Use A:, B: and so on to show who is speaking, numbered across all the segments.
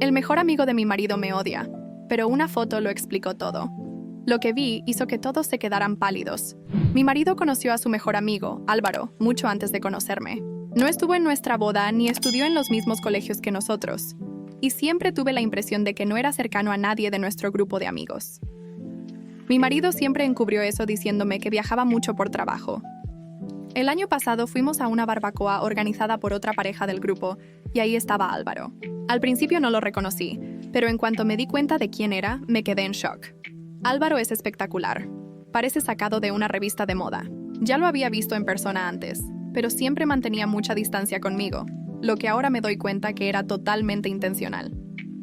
A: El mejor amigo de mi marido me odia, pero una foto lo explicó todo. Lo que vi hizo que todos se quedaran pálidos. Mi marido conoció a su mejor amigo, Álvaro, mucho antes de conocerme. No estuvo en nuestra boda ni estudió en los mismos colegios que nosotros. Y siempre tuve la impresión de que no era cercano a nadie de nuestro grupo de amigos. Mi marido siempre encubrió eso diciéndome que viajaba mucho por trabajo. El año pasado fuimos a una barbacoa organizada por otra pareja del grupo y ahí estaba Álvaro. Al principio no lo reconocí, pero en cuanto me di cuenta de quién era, me quedé en shock. Álvaro es espectacular. Parece sacado de una revista de moda. Ya lo había visto en persona antes, pero siempre mantenía mucha distancia conmigo, lo que ahora me doy cuenta que era totalmente intencional.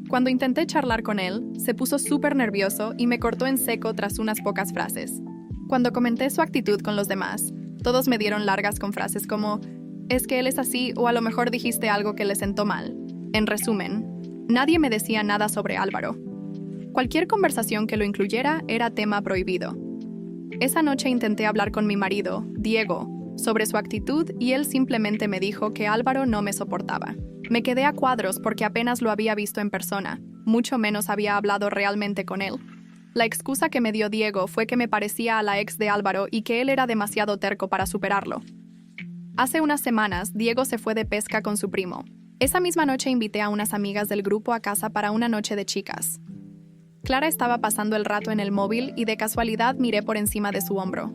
A: Cuando intenté charlar con él, se puso súper nervioso y me cortó en seco tras unas pocas frases. Cuando comenté su actitud con los demás, todos me dieron largas con frases como «Es que él es así» o a lo mejor dijiste algo que le sentó mal. En resumen, nadie me decía nada sobre Álvaro. Cualquier conversación que lo incluyera era tema prohibido. Esa noche intenté hablar con mi marido, Diego, sobre su actitud y él simplemente me dijo que Álvaro no me soportaba. Me quedé a cuadros porque apenas lo había visto en persona, mucho menos había hablado realmente con él. La excusa que me dio Diego fue que me parecía a la ex de Álvaro y que él era demasiado terco para superarlo. Hace unas semanas, Diego se fue de pesca con su primo. Esa misma noche invité a unas amigas del grupo a casa para una noche de chicas. Clara estaba pasando el rato en el móvil y de casualidad miré por encima de su hombro.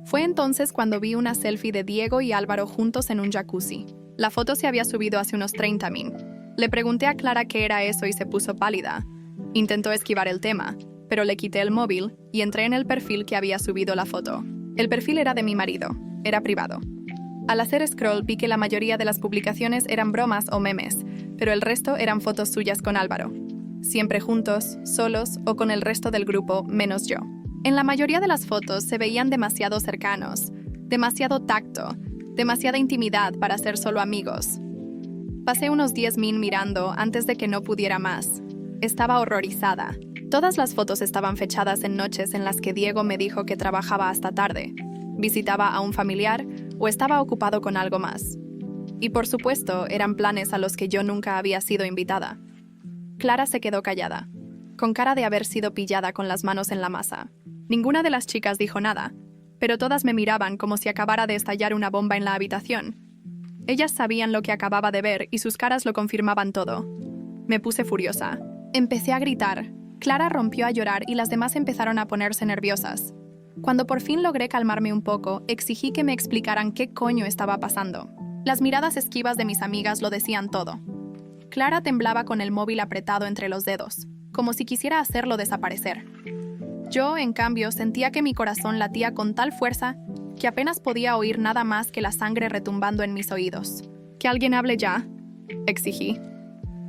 A: Fue entonces cuando vi una selfie de Diego y Álvaro juntos en un jacuzzi. La foto se había subido hace unos 30 min. Le pregunté a Clara qué era eso y se puso pálida. Intentó esquivar el tema, pero le quité el móvil y entré en el perfil que había subido la foto. El perfil era de mi marido, era privado. Al hacer scroll vi que la mayoría de las publicaciones eran bromas o memes, pero el resto eran fotos suyas con Álvaro. Siempre juntos, solos o con el resto del grupo, menos yo. En la mayoría de las fotos se veían demasiado cercanos, demasiado tacto, demasiada intimidad para ser solo amigos. Pasé unos 10 min mirando antes de que no pudiera más. Estaba horrorizada. Todas las fotos estaban fechadas en noches en las que Diego me dijo que trabajaba hasta tarde, visitaba a un familiar o estaba ocupado con algo más. Y por supuesto, eran planes a los que yo nunca había sido invitada. Clara se quedó callada, con cara de haber sido pillada con las manos en la masa. Ninguna de las chicas dijo nada, pero todas me miraban como si acabara de estallar una bomba en la habitación. Ellas sabían lo que acababa de ver y sus caras lo confirmaban todo. Me puse furiosa. Empecé a gritar. Clara rompió a llorar y las demás empezaron a ponerse nerviosas. Cuando por fin logré calmarme un poco, exigí que me explicaran qué coño estaba pasando. Las miradas esquivas de mis amigas lo decían todo. Clara temblaba con el móvil apretado entre los dedos, como si quisiera hacerlo desaparecer. Yo, en cambio, sentía que mi corazón latía con tal fuerza que apenas podía oír nada más que la sangre retumbando en mis oídos. «Que alguien hable ya», exigí.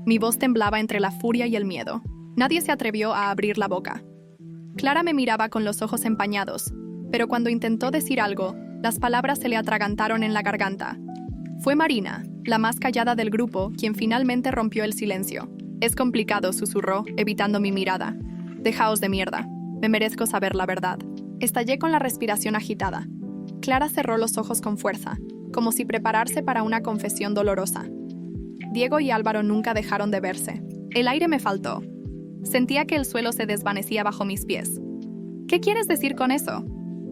A: Mi voz temblaba entre la furia y el miedo. Nadie se atrevió a abrir la boca. Clara me miraba con los ojos empañados, pero cuando intentó decir algo, las palabras se le atragantaron en la garganta. Fue Marina, la más callada del grupo, quien finalmente rompió el silencio. «Es complicado», susurró, evitando mi mirada. «Dejaos de mierda. Me merezco saber la verdad». Estallé con la respiración agitada. Clara cerró los ojos con fuerza, como si prepararse para una confesión dolorosa. Diego y Álvaro nunca dejaron de verse. El aire me faltó. Sentía que el suelo se desvanecía bajo mis pies. «¿Qué quieres decir con eso?»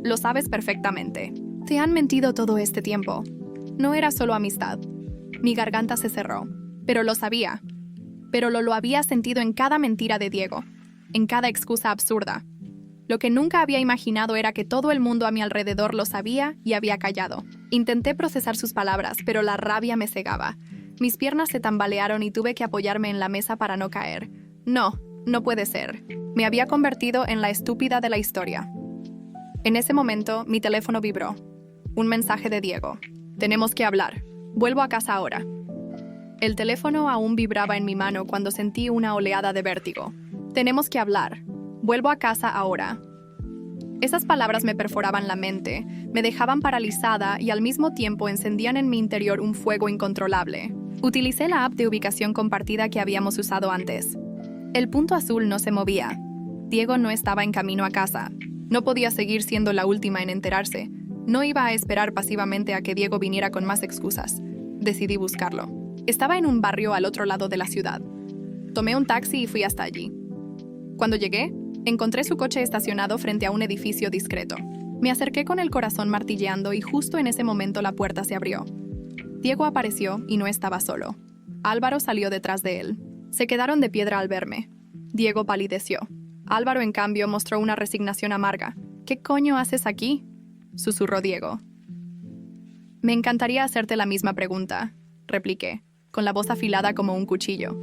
A: «Lo sabes perfectamente. Te han mentido todo este tiempo. No era solo amistad». Mi garganta se cerró. Pero lo sabía. Pero lo había sentido en cada mentira de Diego, en cada excusa absurda. Lo que nunca había imaginado era que todo el mundo a mi alrededor lo sabía y había callado. Intenté procesar sus palabras, pero la rabia me cegaba. Mis piernas se tambalearon y tuve que apoyarme en la mesa para no caer. No, no puede ser. Me había convertido en la estúpida de la historia. En ese momento, mi teléfono vibró. Un mensaje de Diego. «Tenemos que hablar. Vuelvo a casa ahora». El teléfono aún vibraba en mi mano cuando sentí una oleada de vértigo. «Tenemos que hablar. Vuelvo a casa ahora». Esas palabras me perforaban la mente, me dejaban paralizada y al mismo tiempo encendían en mi interior un fuego incontrolable. Utilicé la app de ubicación compartida que habíamos usado antes. El punto azul no se movía. Diego no estaba en camino a casa. No podía seguir siendo la última en enterarse. No iba a esperar pasivamente a que Diego viniera con más excusas. Decidí buscarlo. Estaba en un barrio al otro lado de la ciudad. Tomé un taxi y fui hasta allí. Cuando llegué, encontré su coche estacionado frente a un edificio discreto. Me acerqué con el corazón martilleando y justo en ese momento la puerta se abrió. Diego apareció y no estaba solo. Álvaro salió detrás de él. Se quedaron de piedra al verme. Diego palideció. Álvaro, en cambio, mostró una resignación amarga. ¿Qué coño haces aquí?, susurró Diego. Me encantaría hacerte la misma pregunta, repliqué, con la voz afilada como un cuchillo.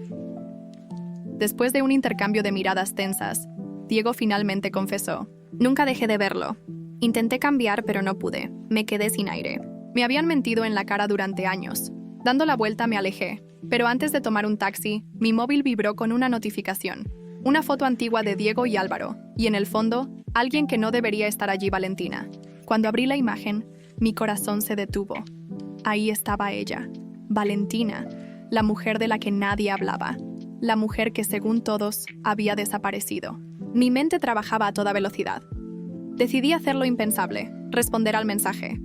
A: Después de un intercambio de miradas tensas, Diego finalmente confesó. Nunca dejé de verlo. Intenté cambiar, pero no pude. Me quedé sin aire. Me habían mentido en la cara durante años. Dando la vuelta me alejé, pero antes de tomar un taxi, mi móvil vibró con una notificación. Una foto antigua de Diego y Álvaro, y en el fondo, alguien que no debería estar allí, Valentina. Cuando abrí la imagen, mi corazón se detuvo. Ahí estaba ella, Valentina, la mujer de la que nadie hablaba. La mujer que, según todos, había desaparecido. Mi mente trabajaba a toda velocidad. Decidí hacer lo impensable, responder al mensaje.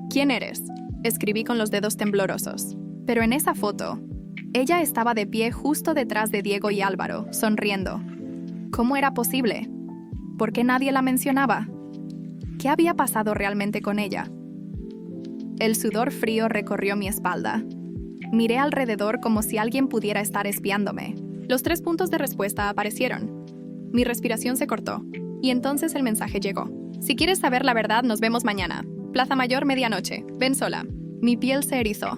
A: ¿Quién eres?, escribí con los dedos temblorosos. Pero en esa foto, ella estaba de pie justo detrás de Diego y Álvaro, sonriendo. ¿Cómo era posible? ¿Por qué nadie la mencionaba? ¿Qué había pasado realmente con ella? El sudor frío recorrió mi espalda. Miré alrededor como si alguien pudiera estar espiándome. Los 3 puntos de respuesta aparecieron. Mi respiración se cortó, y entonces el mensaje llegó. Si quieres saber la verdad, nos vemos mañana. Plaza Mayor, medianoche. Ven sola. Mi piel se erizó.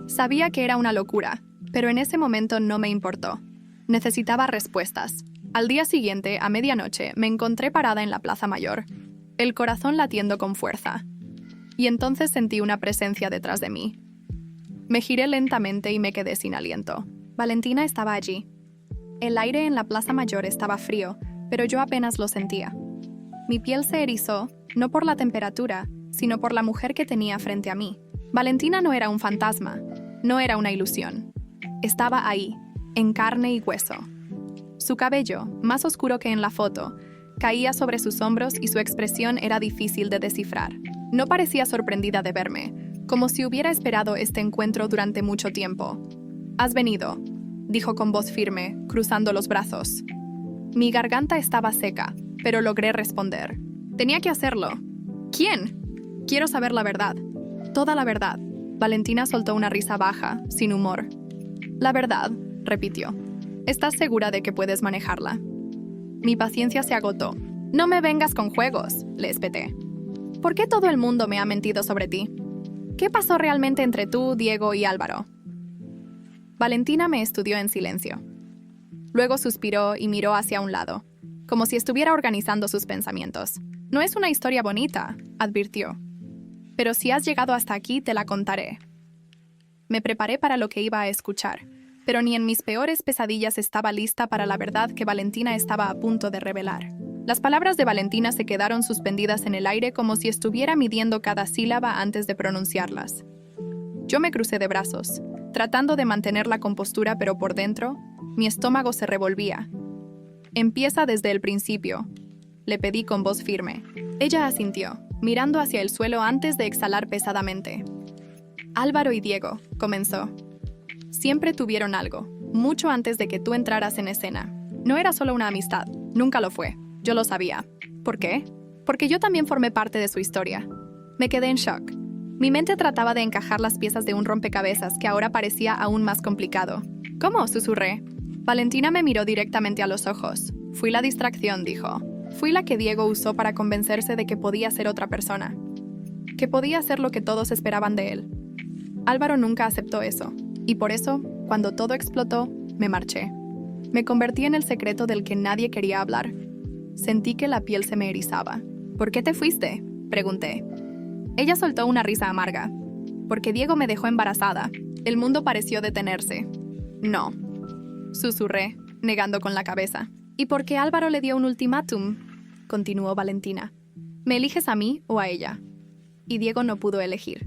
A: Sabía que era una locura, pero en ese momento no me importó. Necesitaba respuestas. Al día siguiente, a medianoche, me encontré parada en la Plaza Mayor, el corazón latiendo con fuerza. Y entonces sentí una presencia detrás de mí. Me giré lentamente y me quedé sin aliento. Valentina estaba allí. El aire en la Plaza Mayor estaba frío, pero yo apenas lo sentía. Mi piel se erizó, no por la temperatura, sino por la mujer que tenía frente a mí. Valentina no era un fantasma, no era una ilusión. Estaba ahí, en carne y hueso. Su cabello, más oscuro que en la foto, caía sobre sus hombros y su expresión era difícil de descifrar. No parecía sorprendida de verme, como si hubiera esperado este encuentro durante mucho tiempo. «Has venido», dijo con voz firme, cruzando los brazos. Mi garganta estaba seca, pero logré responder. Tenía que hacerlo. ¿Quién? Quiero saber la verdad. Toda la verdad. Valentina soltó una risa baja, sin humor. La verdad, repitió. ¿Estás segura de que puedes manejarla? Mi paciencia se agotó. No me vengas con juegos, le espeté. ¿Por qué todo el mundo me ha mentido sobre ti? ¿Qué pasó realmente entre tú, Diego y Álvaro? Valentina me estudió en silencio. Luego suspiró y miró hacia un lado, como si estuviera organizando sus pensamientos. No es una historia bonita, advirtió. Pero si has llegado hasta aquí, te la contaré. Me preparé para lo que iba a escuchar, pero ni en mis peores pesadillas estaba lista para la verdad que Valentina estaba a punto de revelar. Las palabras de Valentina se quedaron suspendidas en el aire como si estuviera midiendo cada sílaba antes de pronunciarlas. Yo me crucé de brazos, tratando de mantener la compostura, pero por dentro, mi estómago se revolvía. Empieza desde el principio, le pedí con voz firme. Ella asintió, mirando hacia el suelo antes de exhalar pesadamente. Álvaro y Diego, comenzó. Siempre tuvieron algo, mucho antes de que tú entraras en escena. No era solo una amistad, nunca lo fue. Yo lo sabía. ¿Por qué? Porque yo también formé parte de su historia. Me quedé en shock. Mi mente trataba de encajar las piezas de un rompecabezas que ahora parecía aún más complicado. ¿Cómo?, susurré. Valentina me miró directamente a los ojos. Fui la distracción, dijo. Fui la que Diego usó para convencerse de que podía ser otra persona. Que podía ser lo que todos esperaban de él. Álvaro nunca aceptó eso. Y por eso, cuando todo explotó, me marché. Me convertí en el secreto del que nadie quería hablar. Sentí que la piel se me erizaba. ¿Por qué te fuiste?, pregunté. Ella soltó una risa amarga. Porque Diego me dejó embarazada. El mundo pareció detenerse. No, susurré, negando con la cabeza. ¿Y por qué Álvaro le dio un ultimátum?, continuó Valentina. ¿Me eliges a mí o a ella? Y Diego no pudo elegir.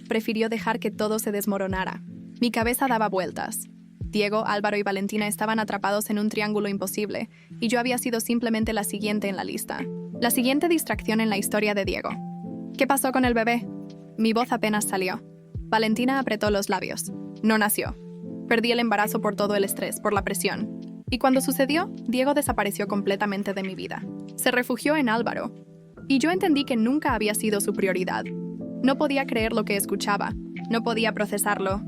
A: Prefirió dejar que todo se desmoronara. Mi cabeza daba vueltas. Diego, Álvaro y Valentina estaban atrapados en un triángulo imposible, y yo había sido simplemente la siguiente en la lista. La siguiente distracción en la historia de Diego. ¿Qué pasó con el bebé? Mi voz apenas salió. Valentina apretó los labios. No nació. Perdí el embarazo por todo el estrés, por la presión. Y cuando sucedió, Diego desapareció completamente de mi vida. Se refugió en Álvaro. Y yo entendí que nunca había sido su prioridad. No podía creer lo que escuchaba. No podía procesarlo.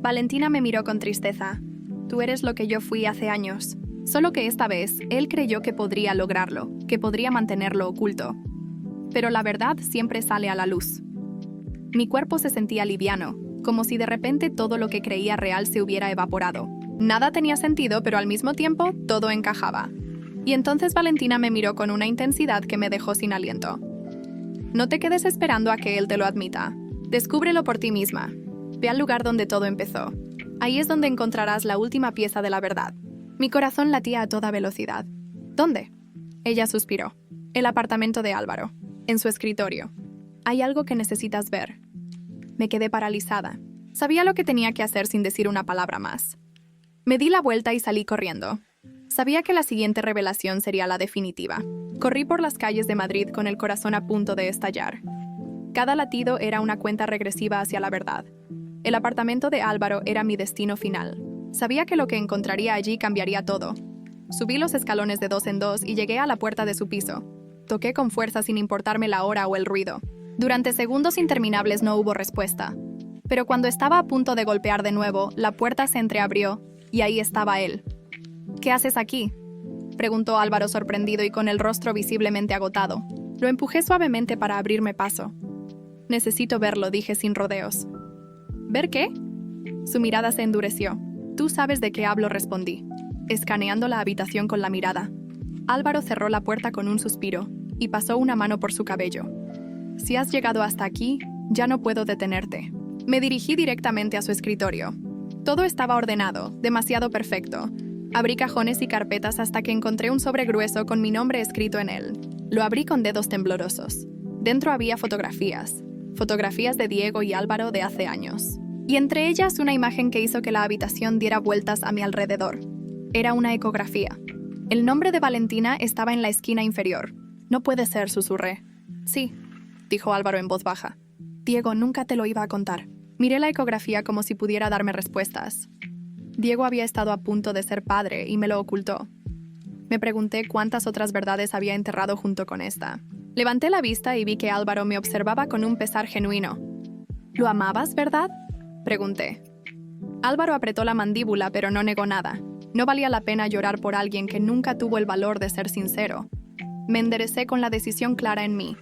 A: Valentina me miró con tristeza. Tú eres lo que yo fui hace años. Solo que esta vez, él creyó que podría lograrlo, que podría mantenerlo oculto. Pero la verdad siempre sale a la luz. Mi cuerpo se sentía liviano, como si de repente todo lo que creía real se hubiera evaporado. Nada tenía sentido, pero al mismo tiempo todo encajaba. Y entonces Valentina me miró con una intensidad que me dejó sin aliento. No te quedes esperando a que él te lo admita. Descúbrelo por ti misma. Ve al lugar donde todo empezó. Ahí es donde encontrarás la última pieza de la verdad. Mi corazón latía a toda velocidad. ¿Dónde? Ella suspiró. El apartamento de Álvaro. En su escritorio. Hay algo que necesitas ver. Me quedé paralizada. Sabía lo que tenía que hacer sin decir una palabra más. Me di la vuelta y salí corriendo. Sabía que la siguiente revelación sería la definitiva. Corrí por las calles de Madrid con el corazón a punto de estallar. Cada latido era una cuenta regresiva hacia la verdad. El apartamento de Álvaro era mi destino final. Sabía que lo que encontraría allí cambiaría todo. Subí los escalones de 2 en 2 y llegué a la puerta de su piso. Toqué con fuerza sin importarme la hora o el ruido. Durante segundos interminables no hubo respuesta. Pero cuando estaba a punto de golpear de nuevo, la puerta se entreabrió y ahí estaba él. ¿Qué haces aquí?, preguntó Álvaro sorprendido y con el rostro visiblemente agotado. Lo empujé suavemente para abrirme paso. Necesito verlo, dije sin rodeos. ¿Ver qué? Su mirada se endureció. Tú sabes de qué hablo, respondí, escaneando la habitación con la mirada. Álvaro cerró la puerta con un suspiro y pasó una mano por su cabello. Si has llegado hasta aquí, ya no puedo detenerte. Me dirigí directamente a su escritorio. Todo estaba ordenado, demasiado perfecto. Abrí cajones y carpetas hasta que encontré un sobre grueso con mi nombre escrito en él. Lo abrí con dedos temblorosos. Dentro había fotografías de Diego y Álvaro de hace años. Y entre ellas una imagen que hizo que la habitación diera vueltas a mi alrededor. Era una ecografía. El nombre de Valentina estaba en la esquina inferior. No puede ser, susurré. Sí, dijo Álvaro en voz baja. Diego nunca te lo iba a contar. Miré la ecografía como si pudiera darme respuestas. Diego había estado a punto de ser padre y me lo ocultó. Me pregunté cuántas otras verdades había enterrado junto con esta. Levanté la vista y vi que Álvaro me observaba con un pesar genuino. ¿Lo amabas, verdad?, pregunté. Álvaro apretó la mandíbula, pero no negó nada. No valía la pena llorar por alguien que nunca tuvo el valor de ser sincero. Me enderecé con la decisión clara en mí.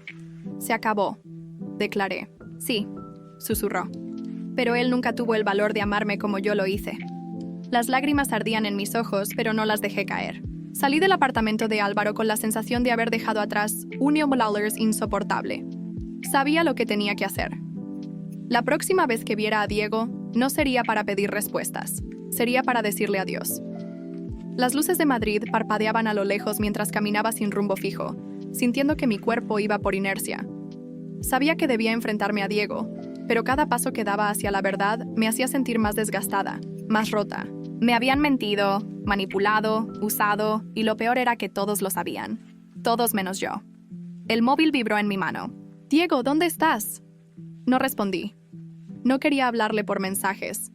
A: Se acabó, declaré. Sí, susurró. Pero él nunca tuvo el valor de amarme como yo lo hice. Las lágrimas ardían en mis ojos, pero no las dejé caer. Salí del apartamento de Álvaro con la sensación de haber dejado atrás un $1 insoportable. Sabía lo que tenía que hacer. La próxima vez que viera a Diego, no sería para pedir respuestas, sería para decirle adiós. Las luces de Madrid parpadeaban a lo lejos mientras caminaba sin rumbo fijo, sintiendo que mi cuerpo iba por inercia. Sabía que debía enfrentarme a Diego, pero cada paso que daba hacia la verdad me hacía sentir más desgastada, más rota. Me habían mentido, manipulado, usado, y lo peor era que todos lo sabían. Todos menos yo. El móvil vibró en mi mano. «Diego, ¿dónde estás?». No respondí. No quería hablarle por mensajes.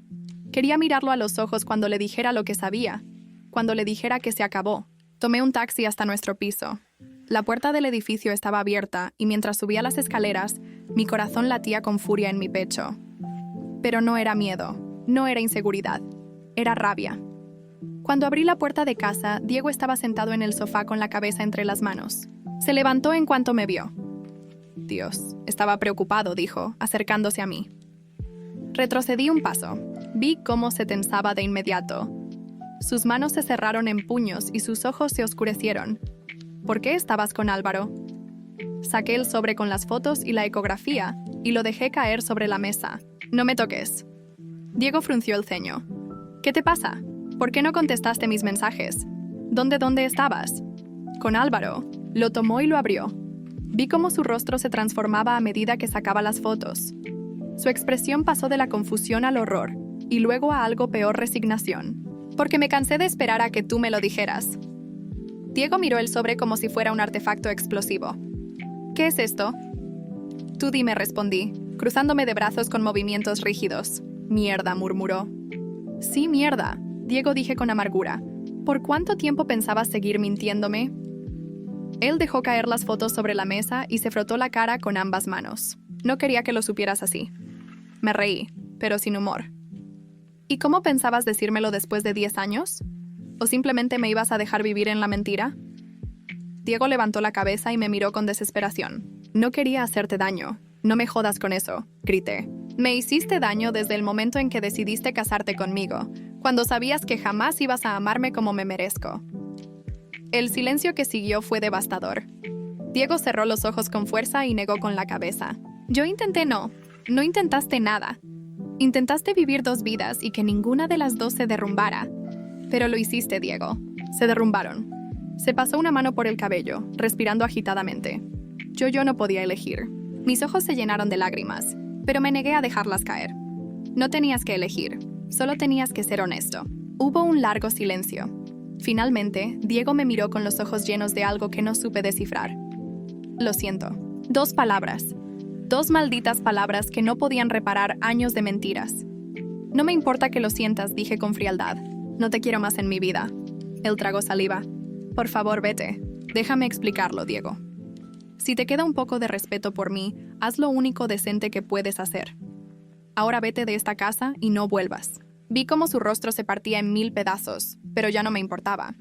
A: Quería mirarlo a los ojos cuando le dijera lo que sabía, cuando le dijera que se acabó. Tomé un taxi hasta nuestro piso. La puerta del edificio estaba abierta y mientras subía las escaleras, mi corazón latía con furia en mi pecho. Pero no era miedo, no era inseguridad, era rabia. Cuando abrí la puerta de casa, Diego estaba sentado en el sofá con la cabeza entre las manos. Se levantó en cuanto me vio. Dios, estaba preocupado, dijo, acercándose a mí. Retrocedí un paso. Vi cómo se tensaba de inmediato. Sus manos se cerraron en puños y sus ojos se oscurecieron. ¿Por qué estabas con Álvaro? Saqué el sobre con las fotos y la ecografía y lo dejé caer sobre la mesa. No me toques. Diego frunció el ceño. ¿Qué te pasa? ¿Por qué no contestaste mis mensajes? ¿Dónde estabas? Con Álvaro. Lo tomó y lo abrió. Vi cómo su rostro se transformaba a medida que sacaba las fotos. Su expresión pasó de la confusión al horror, y luego a algo peor, resignación. Porque me cansé de esperar a que tú me lo dijeras. Diego miró el sobre como si fuera un artefacto explosivo. ¿Qué es esto? Tú dime, respondí, cruzándome de brazos con movimientos rígidos. Mierda, murmuró. Sí, mierda, Diego, dije con amargura. ¿Por cuánto tiempo pensabas seguir mintiéndome? Él dejó caer las fotos sobre la mesa y se frotó la cara con ambas manos. No quería que lo supieras así. Me reí, pero sin humor. ¿Y cómo pensabas decírmelo después de 10 años? ¿O simplemente me ibas a dejar vivir en la mentira? Diego levantó la cabeza y me miró con desesperación. No quería hacerte daño. No me jodas con eso, grité. Me hiciste daño desde el momento en que decidiste casarte conmigo, cuando sabías que jamás ibas a amarme como me merezco. El silencio que siguió fue devastador. Diego cerró los ojos con fuerza y negó con la cabeza. Yo intenté no intentaste nada. Intentaste vivir 2 vidas y que ninguna de las 2 se derrumbara. Pero lo hiciste, Diego. Se derrumbaron. Se pasó una mano por el cabello, respirando agitadamente. Yo no podía elegir. Mis ojos se llenaron de lágrimas, pero me negué a dejarlas caer. No tenías que elegir, solo tenías que ser honesto. Hubo un largo silencio. Finalmente, Diego me miró con los ojos llenos de algo que no supe descifrar. Lo siento. 2 palabras. 2 malditas palabras que no podían reparar años de mentiras. No me importa que lo sientas, dije con frialdad. No te quiero más en mi vida. Él tragó saliva. Por favor, vete. Déjame explicarlo, Diego. Si te queda un poco de respeto por mí, haz lo único decente que puedes hacer. Ahora vete de esta casa y no vuelvas. Vi cómo su rostro se partía en 1000 pedazos, pero ya no me importaba.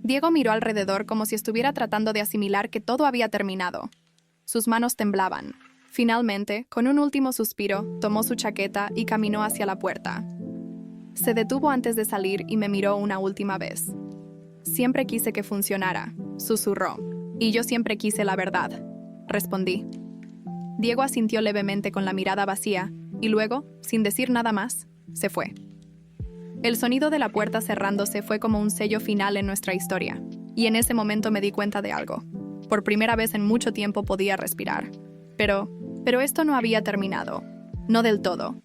A: Diego miró alrededor como si estuviera tratando de asimilar que todo había terminado. Sus manos temblaban. Finalmente, con un último suspiro, tomó su chaqueta y caminó hacia la puerta. Se detuvo antes de salir y me miró una última vez. Siempre quise que funcionara, susurró. Y yo siempre quise la verdad, respondí. Diego asintió levemente con la mirada vacía y luego, sin decir nada más, se fue. El sonido de la puerta cerrándose fue como un sello final en nuestra historia, y en ese momento me di cuenta de algo. Por primera vez en mucho tiempo podía respirar. Pero esto no había terminado. No del todo.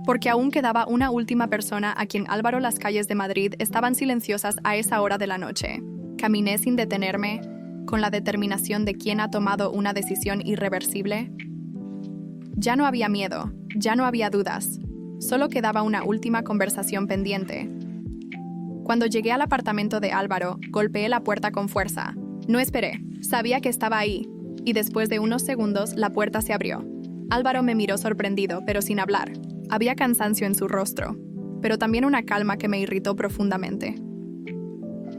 A: Porque aún quedaba una última persona a quien Álvaro. Las calles de Madrid estaban silenciosas a esa hora de la noche. Caminé sin detenerme, con la determinación de quien ha tomado una decisión irreversible. Ya no había miedo, ya no había dudas. Solo quedaba una última conversación pendiente. Cuando llegué al apartamento de Álvaro, golpeé la puerta con fuerza. No esperé, sabía que estaba ahí, y después de unos segundos la puerta se abrió. Álvaro me miró sorprendido, pero sin hablar. Había cansancio en su rostro, pero también una calma que me irritó profundamente.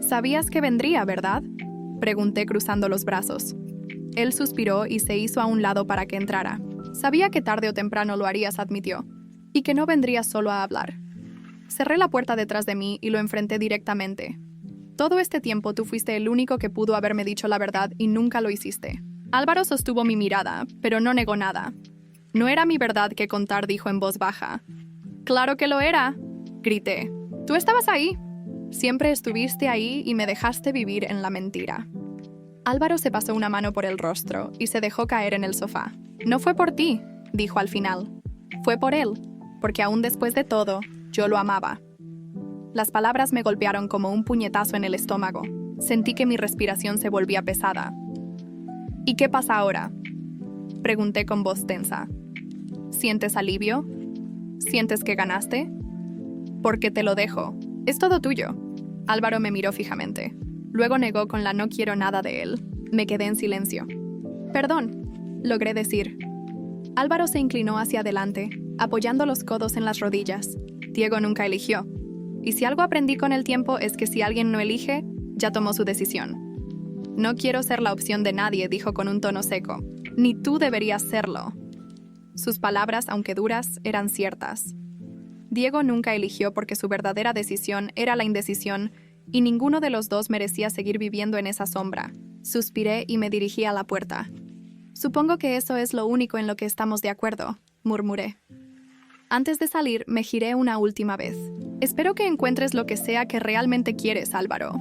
A: «Sabías que vendría, ¿verdad?», pregunté cruzando los brazos. Él suspiró y se hizo a un lado para que entrara. Sabía que tarde o temprano lo harías, admitió, y que no vendría solo a hablar. Cerré la puerta detrás de mí y lo enfrenté directamente. Todo este tiempo tú fuiste el único que pudo haberme dicho la verdad y nunca lo hiciste. Álvaro sostuvo mi mirada, pero no negó nada. No era mi verdad que contar, dijo en voz baja. «Claro que lo era», grité. «Tú estabas ahí. Siempre estuviste ahí y me dejaste vivir en la mentira». Álvaro se pasó una mano por el rostro y se dejó caer en el sofá. «No fue por ti», dijo al final. «Fue por él, porque aún después de todo, yo lo amaba». Las palabras me golpearon como un puñetazo en el estómago. Sentí que mi respiración se volvía pesada. «¿Y qué pasa ahora?», pregunté con voz tensa. «¿Sientes alivio? ¿Sientes que ganaste?». «Porque te lo dejo. Es todo tuyo». Álvaro me miró fijamente. Luego negó con la «no quiero nada de él». Me quedé en silencio. «Perdón», logré decir. Álvaro se inclinó hacia adelante, apoyando los codos en las rodillas. Diego nunca eligió. Y si algo aprendí con el tiempo es que si alguien no elige, ya tomó su decisión. «No quiero ser la opción de nadie», dijo con un tono seco. «Ni tú deberías serlo». Sus palabras, aunque duras, eran ciertas. Diego nunca eligió porque su verdadera decisión era la indecisión y ninguno de los dos merecía seguir viviendo en esa sombra. Suspiré y me dirigí a la puerta. «Supongo que eso es lo único en lo que estamos de acuerdo», murmuré. Antes de salir, me giré una última vez. «Espero que encuentres lo que sea que realmente quieres, Álvaro».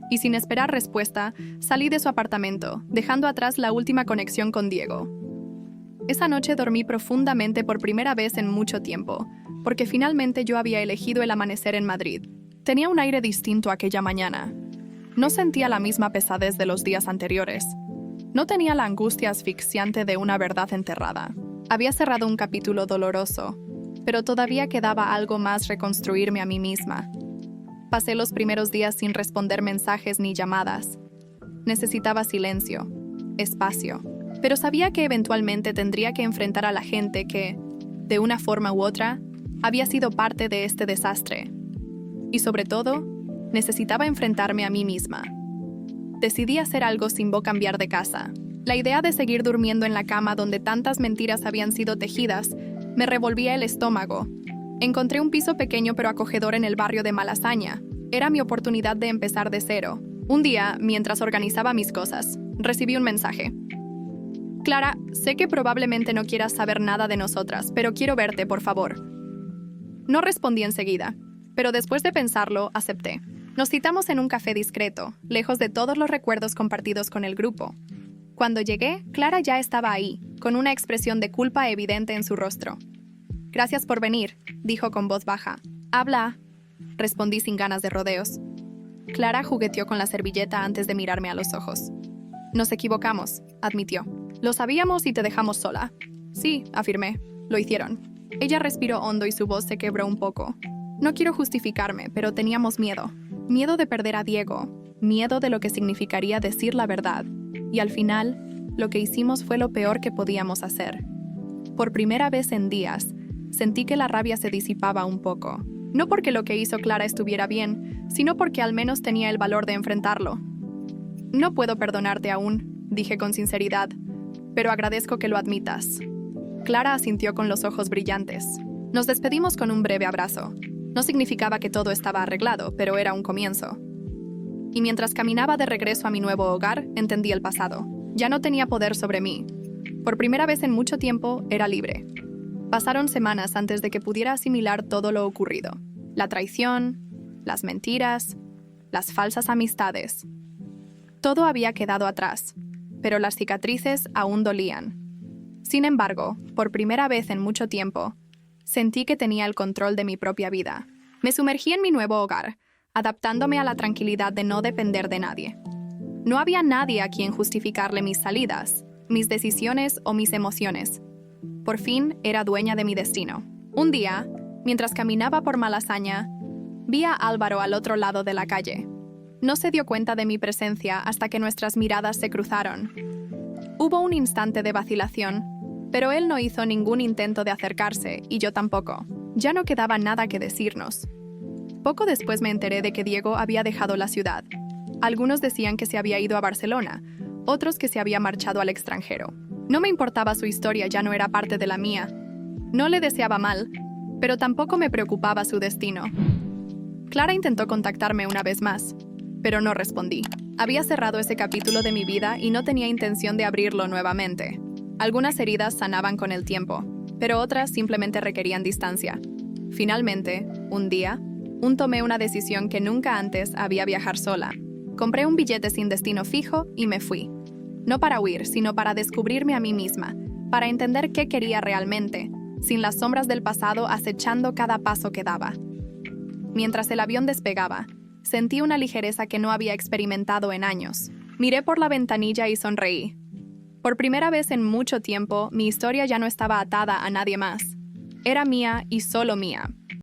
A: Y sin esperar respuesta, salí de su apartamento, dejando atrás la última conexión con Diego. Esa noche dormí profundamente por primera vez en mucho tiempo, porque finalmente yo había elegido el amanecer en Madrid. Tenía un aire distinto aquella mañana. No sentía la misma pesadez de los días anteriores. No tenía la angustia asfixiante de una verdad enterrada. Había cerrado un capítulo doloroso, pero todavía quedaba algo más: reconstruirme a mí misma. Pasé los primeros días sin responder mensajes ni llamadas. Necesitaba silencio, espacio, pero sabía que eventualmente tendría que enfrentar a la gente que, de una forma u otra, había sido parte de este desastre. Y sobre todo, necesitaba enfrentarme a mí misma. Decidí hacer algo sin cambiar de casa. La idea de seguir durmiendo en la cama donde tantas mentiras habían sido tejidas me revolvía el estómago. Encontré un piso pequeño pero acogedor en el barrio de Malasaña. Era mi oportunidad de empezar de cero. Un día, mientras organizaba mis cosas, recibí un mensaje. Clara, sé que probablemente no quieras saber nada de nosotras, pero quiero verte, por favor. No respondí enseguida, pero después de pensarlo, acepté. Nos citamos en un café discreto, lejos de todos los recuerdos compartidos con el grupo. Cuando llegué, Clara ya estaba ahí, con una expresión de culpa evidente en su rostro. Gracias por venir, dijo con voz baja. Habla, respondí sin ganas de rodeos. Clara jugueteó con la servilleta antes de mirarme a los ojos. Nos equivocamos, admitió. Lo sabíamos y te dejamos sola. Sí, afirmé. Lo hicieron. Ella respiró hondo y su voz se quebró un poco. No quiero justificarme, pero teníamos miedo. Miedo de perder a Diego. Miedo de lo que significaría decir la verdad. Y al final, lo que hicimos fue lo peor que podíamos hacer. Por primera vez en días, sentí que la rabia se disipaba un poco. No porque lo que hizo Clara estuviera bien, sino porque al menos tenía el valor de enfrentarlo. No puedo perdonarte aún, dije con sinceridad, pero agradezco que lo admitas. Clara asintió con los ojos brillantes. Nos despedimos con un breve abrazo. No significaba que todo estaba arreglado, pero era un comienzo. Y mientras caminaba de regreso a mi nuevo hogar, entendí el pasado. Ya no tenía poder sobre mí. Por primera vez en mucho tiempo, era libre. Pasaron semanas antes de que pudiera asimilar todo lo ocurrido. La traición, las mentiras, las falsas amistades. Todo había quedado atrás, pero las cicatrices aún dolían. Sin embargo, por primera vez en mucho tiempo, sentí que tenía el control de mi propia vida. Me sumergí en mi nuevo hogar, adaptándome a la tranquilidad de no depender de nadie. No había nadie a quien justificarle mis salidas, mis decisiones o mis emociones. Por fin era dueña de mi destino. Un día, mientras caminaba por Malasaña, vi a Álvaro al otro lado de la calle. No se dio cuenta de mi presencia hasta que nuestras miradas se cruzaron. Hubo un instante de vacilación, pero él no hizo ningún intento de acercarse y yo tampoco. Ya no quedaba nada que decirnos. Poco después me enteré de que Diego había dejado la ciudad. Algunos decían que se había ido a Barcelona, otros que se había marchado al extranjero. No me importaba su historia, ya no era parte de la mía. No le deseaba mal, pero tampoco me preocupaba su destino. Clara intentó contactarme una vez más, pero no respondí. Había cerrado ese capítulo de mi vida y no tenía intención de abrirlo nuevamente. Algunas heridas sanaban con el tiempo, pero otras simplemente requerían distancia. Finalmente, un día, tomé una decisión que nunca antes había: viajar sola. Compré un billete sin destino fijo y me fui. No para huir, sino para descubrirme a mí misma, para entender qué quería realmente, sin las sombras del pasado acechando cada paso que daba. Mientras el avión despegaba, sentí una ligereza que no había experimentado en años. Miré por la ventanilla y sonreí. Por primera vez en mucho tiempo, mi historia ya no estaba atada a nadie más. Era mía y solo mía.